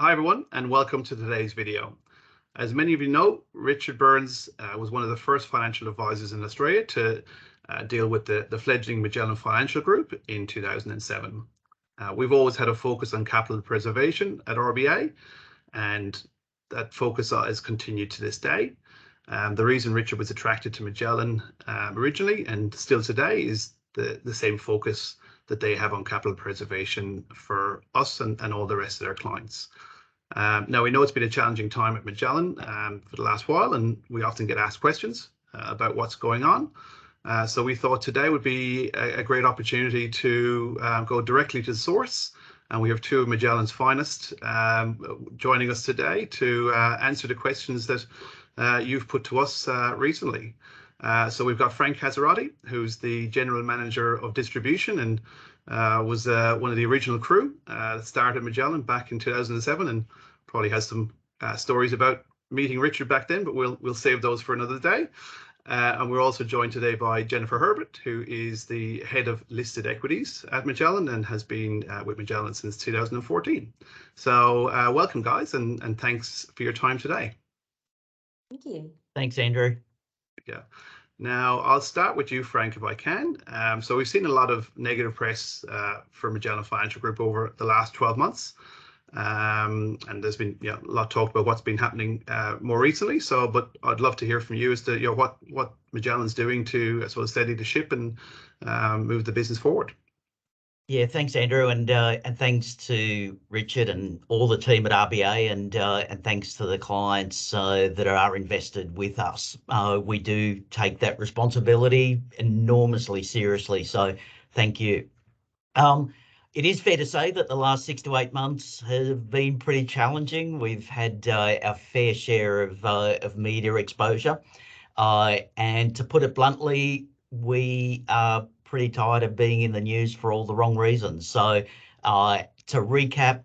Hi everyone, and welcome to today's video. As many of you know, Richard Burns was one of the first financial advisors in Australia to deal with the fledgling Magellan Financial Group in 2007. We've always had a focus on capital preservation at RBA, and that focus has continued to this day. The reason Richard was attracted to Magellan originally and still today is the same focus that they have on capital preservation for us and all the rest of their clients. Now, we know it's been a challenging time at Magellan for the last while, and we often get asked questions about what's going on. So we thought today would be a great opportunity to go directly to the source. And we have two of Magellan's finest joining us today to answer the questions that you've put to us recently. So we've got Frank Casarotti, who's the General Manager of Distribution and was one of the original crew that started Magellan back in 2007, and probably has some stories about meeting Richard back then, but we'll save those for another day. And we're also joined today by Jennifer Herbert, who is the Head of Listed Equities at Magellan and has been with Magellan since 2014. So welcome, guys, and thanks for your time today. Thank you. Thanks, Andrew. Yeah. Now, I'll start with you, Frank, if I can. So we've seen a lot of negative press for Magellan Financial Group over the last 12 months. And there's been a lot talked about what's been happening more recently. So, but I'd love to hear from you as to what Magellan's doing to steady the ship and move the business forward. Yeah, thanks, Andrew, and thanks to Richard and all the team at RBA, and thanks to the clients that are invested with us. We do take that responsibility enormously seriously, so thank you. It is fair to say that the last 6 to 8 months have been pretty challenging. We've had our fair share of media exposure, and to put it bluntly, we are pretty tired of being in the news for all the wrong reasons. So to recap,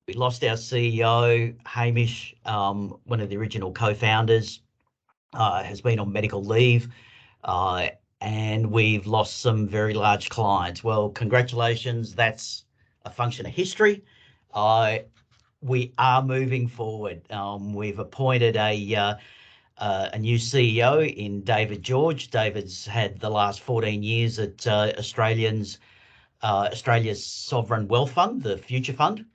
we lost our CEO, Hamish, one of the original co-founders, has been on medical leave, and we've lost some very large clients. Well, congratulations, that's a function of history. We are moving forward. We've appointed a new CEO in David George. David's had the last 14 years at Australia's sovereign wealth fund, the Future Fund.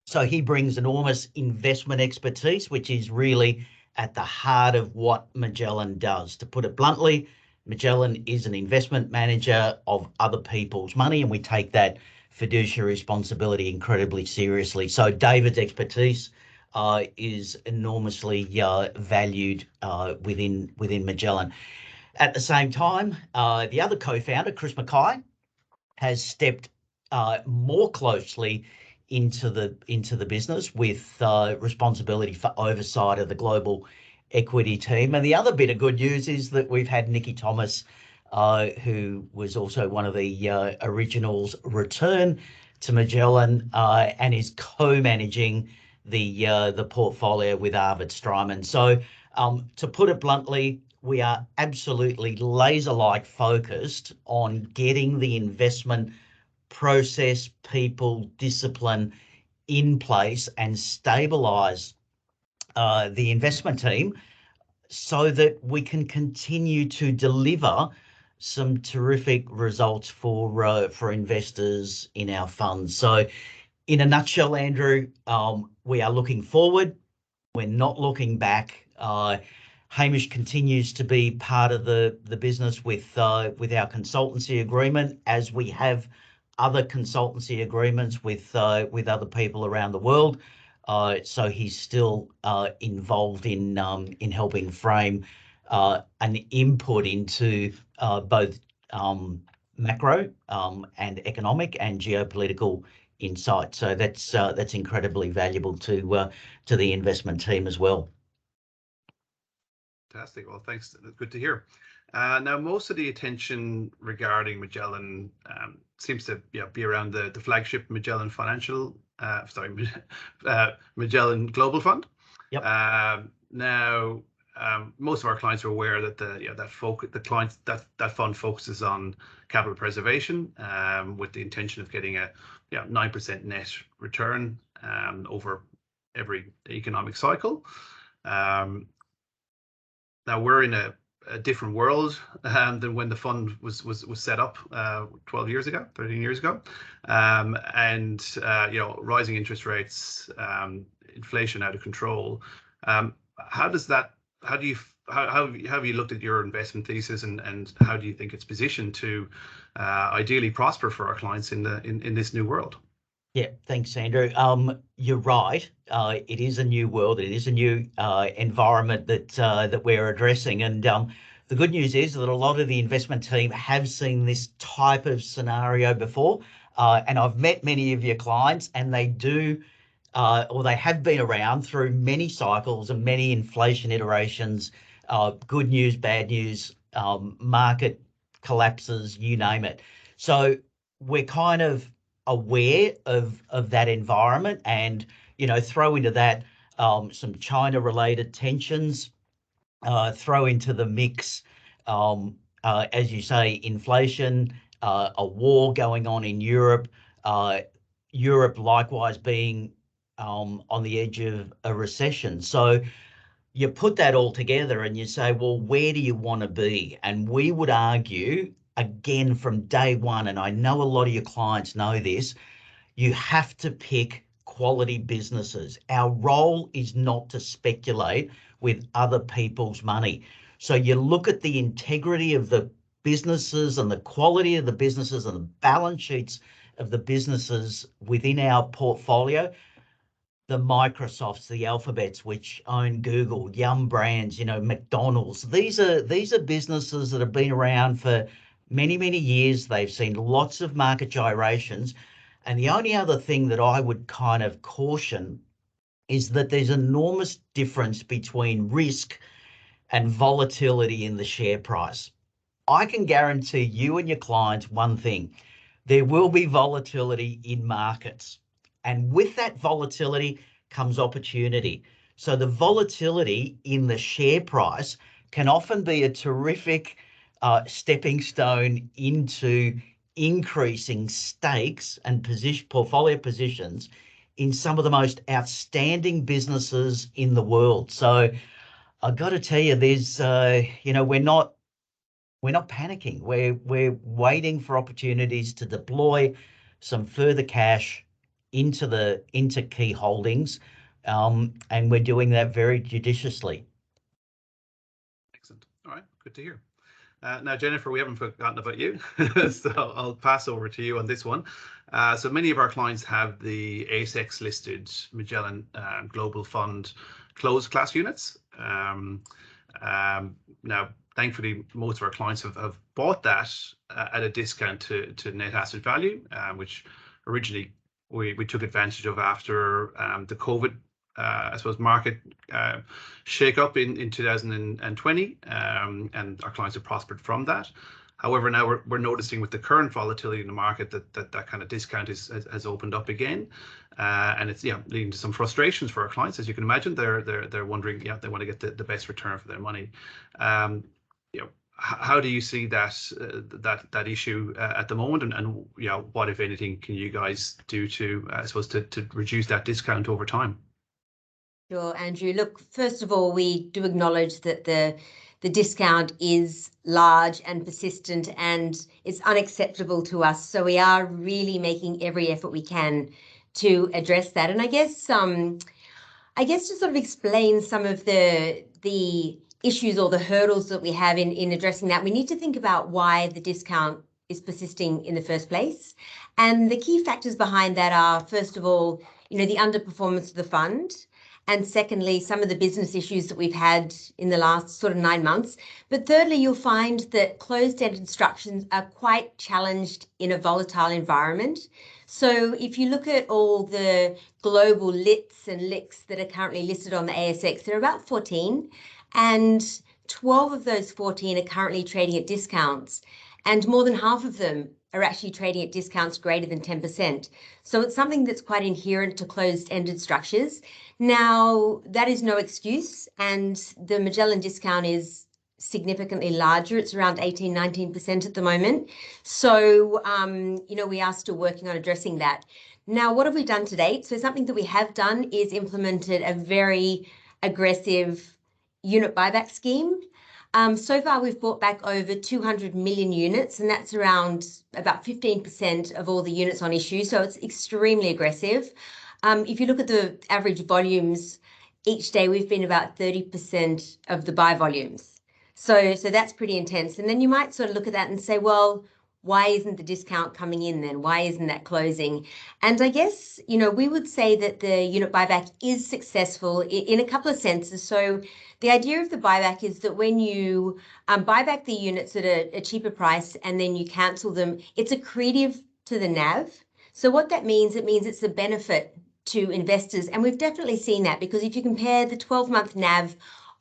So he brings enormous investment expertise, which is really at the heart of what Magellan does. To put it bluntly, Magellan is an investment manager of other people's money, and we take that fiduciary responsibility incredibly seriously. So David's expertise is enormously valued within Magellan. At the same time, the other co-founder, Chris Mackay, has stepped more closely into the business with responsibility for oversight of the global equity team. And the other bit of good news is that we've had Nikki Thomas, who was also one of the originals, return to Magellan and is co-managing the portfolio with Arvid Strymon. So to put it bluntly, we are absolutely laser-like focused on getting the investment process, people, discipline in place and stabilize the investment team so that we can continue to deliver some terrific results for investors in our funds. So in a nutshell, Andrew, we are looking forward. We're not looking back. Hamish continues to be part of the business with our consultancy agreement, as we have other consultancy agreements with other people around the world. So he's still involved in helping frame an input into both macro and economic and geopolitical insight. So that's incredibly valuable to the investment team as well. Fantastic. Well, thanks. That's good to hear. Now, most of the attention regarding Magellan seems to be around the flagship Magellan Magellan Global Fund. Yep. Now, most of our clients are aware that that fund focuses on capital preservation with the intention of getting a 9% net return over every economic cycle. Now we're in a different world than when the fund was set up 12 years ago, 13 years ago, and you know, rising interest rates, inflation out of control. How have you looked at your investment thesis, and how do you think it's positioned to ideally prosper for our clients in this new world? Yeah, thanks, Andrew. You're right. It is a new world. It is a new environment that we're addressing. And the good news is that a lot of the investment team have seen this type of scenario before. And I've met many of your clients, and they do, or they have been around through many cycles and many inflation iterations, good news, bad news, market collapses, you name it. So we're kind of aware of that environment, and you know, throw into that some China related tensions, throw into the mix as you say, inflation, a war going on in Europe, Europe likewise being on the edge of a recession. So you put that all together and you say, well, where do you want to be? And we would argue, again, from day one, and I know a lot of your clients know this, you have to pick quality businesses. Our role is not to speculate with other people's money. So you look at the integrity of the businesses and the quality of the businesses and the balance sheets of the businesses within our portfolio. The Microsofts, the Alphabets, which own Google, Yum Brands, you know, McDonald's. These are businesses that have been around for many, many years. They've seen lots of market gyrations. And the only other thing that I would kind of caution is that there's enormous difference between risk and volatility in the share price. I can guarantee you and your clients one thing: there will be volatility in markets. And with that volatility comes opportunity. So the volatility in the share price can often be a terrific stepping stone into increasing stakes and portfolio positions in some of the most outstanding businesses in the world. So I've got to tell you, there's, you know, we're not panicking. We're waiting for opportunities to deploy some further cash into key holdings, and we're doing that very judiciously. Excellent. All right, good to hear. Now, Jennifer, we haven't forgotten about you, so I'll pass over to you on this one. So many of our clients have the ASX listed Magellan Global Fund closed class units. Now, thankfully, most of our clients have bought that at a discount to net asset value, which originally we took advantage of after the COVID, I suppose, market shake up in 2020, and our clients have prospered from that. However, now we're noticing with the current volatility in the market that kind of discount has opened up again, and it's leading to some frustrations for our clients. As you can imagine, they're wondering, they want to get the best return for their money. How do you see that issue at the moment, and what, if anything, can you guys do to, I suppose, to reduce that discount over time? Sure, Andrew. Look, first of all, we do acknowledge that the discount is large and persistent, and it's unacceptable to us. So we are really making every effort we can to address that. And I guess to sort of explain some of the issues or the hurdles that we have in addressing that, we need to think about why the discount is persisting in the first place. And the key factors behind that are, first of all, the underperformance of the fund. And secondly, some of the business issues that we've had in the last sort of 9 months. But thirdly, you'll find that closed-ended structures are quite challenged in a volatile environment. So if you look at all the global LITs and LICs that are currently listed on the ASX, there are about 14, and 12 of those 14 are currently trading at discounts, and more than half of them are actually trading at discounts greater than 10%. So it's something that's quite inherent to closed-ended structures. Now, that is no excuse, and the Magellan discount is significantly larger. It's around 18-19% at the moment. So, we are still working on addressing that. Now, what have we done to date? So something that we have done is implemented a very aggressive unit buyback scheme. So far, we've bought back over 200 million units, and that's around about 15% of all the units on issue. So it's extremely aggressive. If you look at the average volumes, each day we've been about 30% of the buy volumes. So that's pretty intense. And then you might sort of look at that and say, well, why isn't the discount coming in then? Why isn't that closing? And I guess, we would say that the unit buyback is successful in a couple of senses. So the idea of the buyback is that when you buy back the units at a cheaper price and then you cancel them, it's accretive to the NAV. So what that means, it means it's a benefit to investors. And we've definitely seen that, because if you compare the 12-month NAV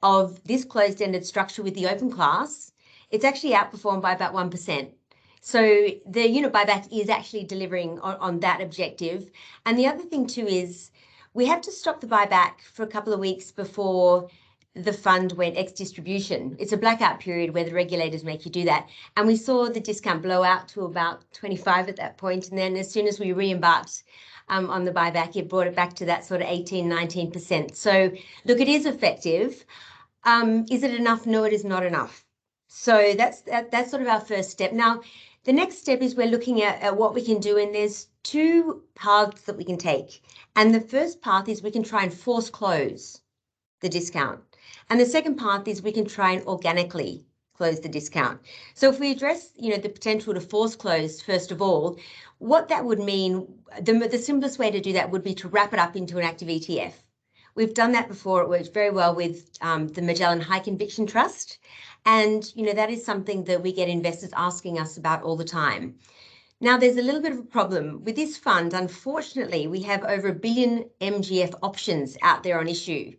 of this closed-ended structure with the open class, it's actually outperformed by about 1%. So the unit buyback is actually delivering on that objective. And the other thing too is we have to stop the buyback for a couple of weeks before the fund went ex-distribution. It's a blackout period where the regulators make you do that. And we saw the discount blow out to about 25 at that point. And then as soon as we re-embarked on the buyback, it brought it back to that sort of 18, 19%. So look, it is effective. Is it enough? No, it is not enough. So that's sort of our first step. Now, the next step is we're looking at what we can do, and there's two paths that we can take. And the first path is we can try and force close the discount. And the second path is we can try and organically close the discount. So if we address, the potential to force close, first of all, what that would mean, the simplest way to do that would be to wrap it up into an active ETF. We've done that before. It worked very well with the Magellan High Conviction Trust. And, that is something that we get investors asking us about all the time. Now, there's a little bit of a problem with this fund. Unfortunately, we have over 1 billion MGF options out there on issue.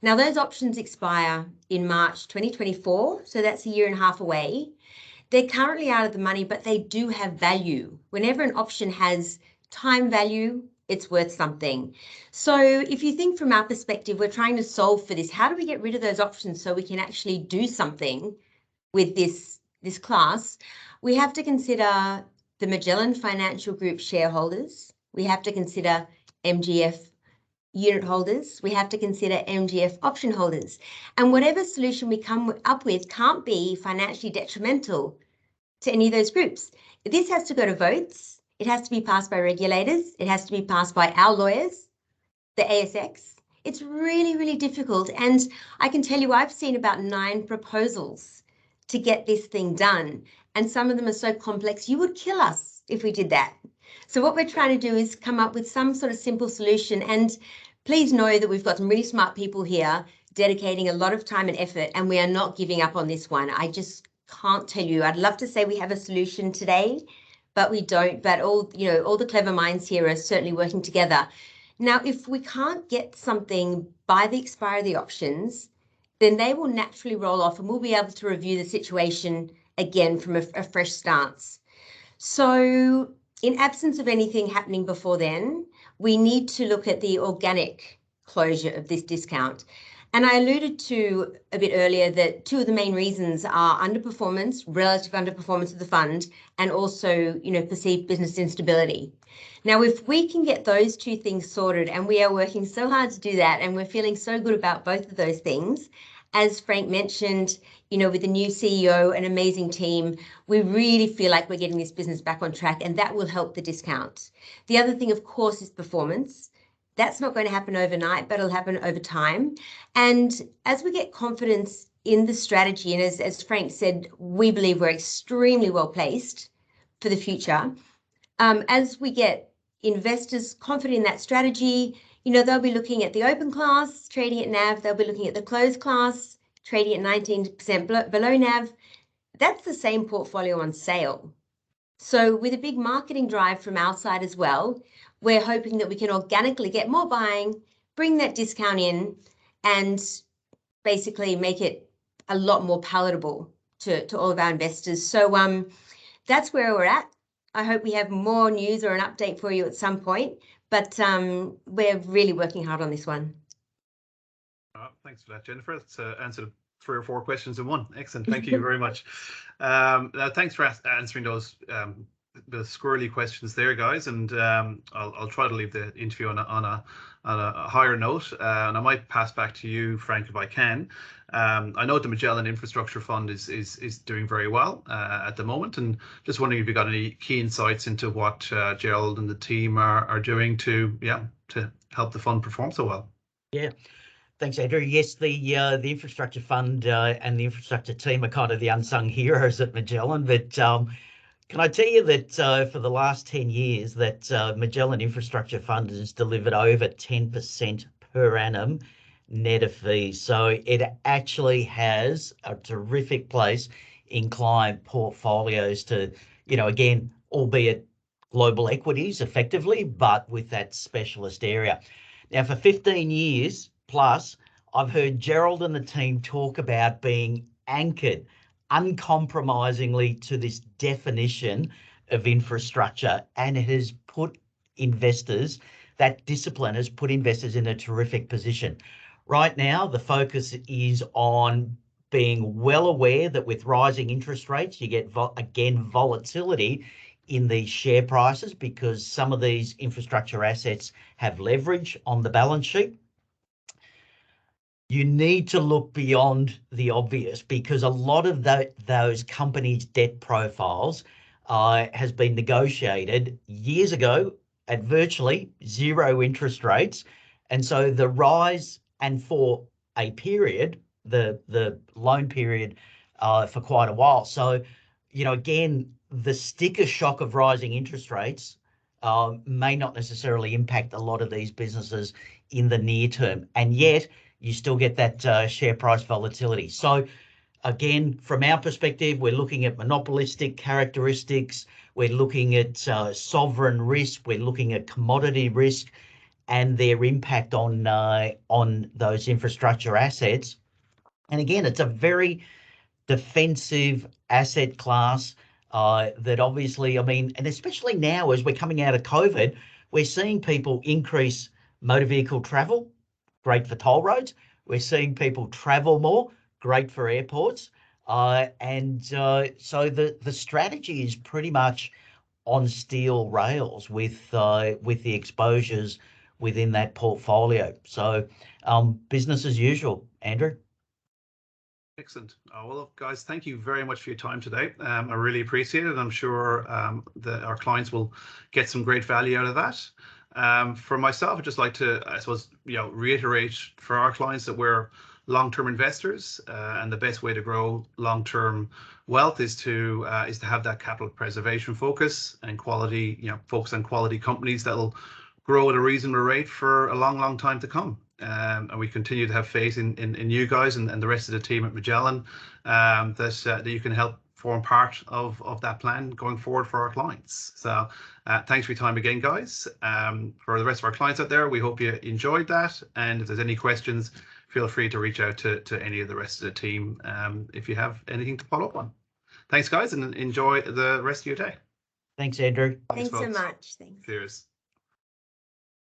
Now, those options expire in March 2024, so that's a year and a half away. They're currently out of the money, but they do have value. Whenever an option has time value, it's worth something. So if you think from our perspective, we're trying to solve for this. How do we get rid of those options so we can actually do something with this class? We have to consider the Magellan Financial Group shareholders. We have to consider MGF unit holders. We have to consider MGF option holders. And whatever solution we come up with can't be financially detrimental to any of those groups. This has to go to votes. It has to be passed by regulators. It has to be passed by our lawyers, the ASX. It's really, really difficult. And I can tell you, I've seen about 9 proposals to get this thing done. And some of them are so complex, you would kill us if we did that. So what we're trying to do is come up with some sort of simple solution. And please know that we've got some really smart people here dedicating a lot of time and effort, and we are not giving up on this one. I just can't tell you. I'd love to say we have a solution today, but we don't. But all the clever minds here are certainly working together. Now, if we can't get something by the expiry of the options, then they will naturally roll off and we'll be able to review the situation again from a fresh stance. So in absence of anything happening before then, we need to look at the organic closure of this discount. And I alluded to a bit earlier that 2 of the main reasons are underperformance, relative underperformance of the fund, and also, perceived business instability. Now, if we can get those 2 things sorted, and we are working so hard to do that, and we're feeling so good about both of those things, as Frank mentioned, with the new CEO, an amazing team, we really feel like we're getting this business back on track, and that will help the discount. The other thing, of course, is performance. That's not going to happen overnight, but it'll happen over time. And as we get confidence in the strategy, and as Frank said, we believe we're extremely well placed for the future. As we get investors confident in that strategy, they'll be looking at the open class, trading at NAV. They'll be looking at the closed class, trading at 19% below NAV. That's the same portfolio on sale. So with a big marketing drive from our side as well, we're hoping that we can organically get more buying, bring that discount in, and basically make it a lot more palatable to all of our investors. So that's where we're at. I hope we have more news or an update for you at some point, but we're really working hard on this one. Thanks for that, Jennifer. That's answered 3 or 4 questions in one. Excellent. Thank you very much. Thanks for answering those the squirrely questions there, guys, and I'll try to leave the interview on a higher note, and I might pass back to you, Frank, if I can. I know the Magellan Infrastructure Fund is doing very well at the moment, and just wondering if you got any key insights into what Gerald and the team are doing to help the fund perform so well. Yeah. Thanks, Andrew. Yes, the infrastructure fund and the infrastructure team are kind of the unsung heroes at Magellan, but can I tell you that for the last 10 years that Magellan Infrastructure Fund has delivered over 10% per annum net of fees. So it actually has a terrific place in client portfolios to, again, albeit global equities effectively, but with that specialist area. Now, for 15 years plus, I've heard Gerald and the team talk about being anchored uncompromisingly to this definition of infrastructure, and it has put investors, that discipline has put investors in a terrific position. Right now, the focus is on being well aware that with rising interest rates, you get, again, volatility in these share prices because some of these infrastructure assets have leverage on the balance sheet. You need to look beyond the obvious because a lot of those companies' debt profiles has been negotiated years ago at virtually zero interest rates. And so the rise, and for a period, the loan period for quite a while. So, again, the sticker shock of rising interest rates may not necessarily impact a lot of these businesses in the near term. And yet, you still get that share price volatility. So again, from our perspective, we're looking at monopolistic characteristics, we're looking at sovereign risk, we're looking at commodity risk and their impact on those infrastructure assets. And again, it's a very defensive asset class that obviously, and especially now as we're coming out of COVID, we're seeing people increase motor vehicle travel. Great for toll roads. We're seeing people travel more, great for airports. So the strategy is pretty much on steel rails with the exposures within that portfolio. So business as usual, Andrew. Excellent. Well, look, guys, thank you very much for your time today. I really appreciate it. I'm sure that our clients will get some great value out of that. For myself, I'd just like to, I suppose, reiterate for our clients that we're long-term investors, and the best way to grow long-term wealth is to have that capital preservation focus and quality, focus on quality companies that'll grow at a reasonable rate for a long, long time to come. And we continue to have faith in you guys and the rest of the team at Magellan that you can help form part of that plan going forward for our clients. So thanks for your time again, guys. For the rest of our clients out there, we hope you enjoyed that. And if there's any questions, feel free to reach out to any of the rest of the team if you have anything to follow up on. Thanks, guys, and enjoy the rest of your day. Thanks, Andrew. Thanks so much. Thanks. Cheers.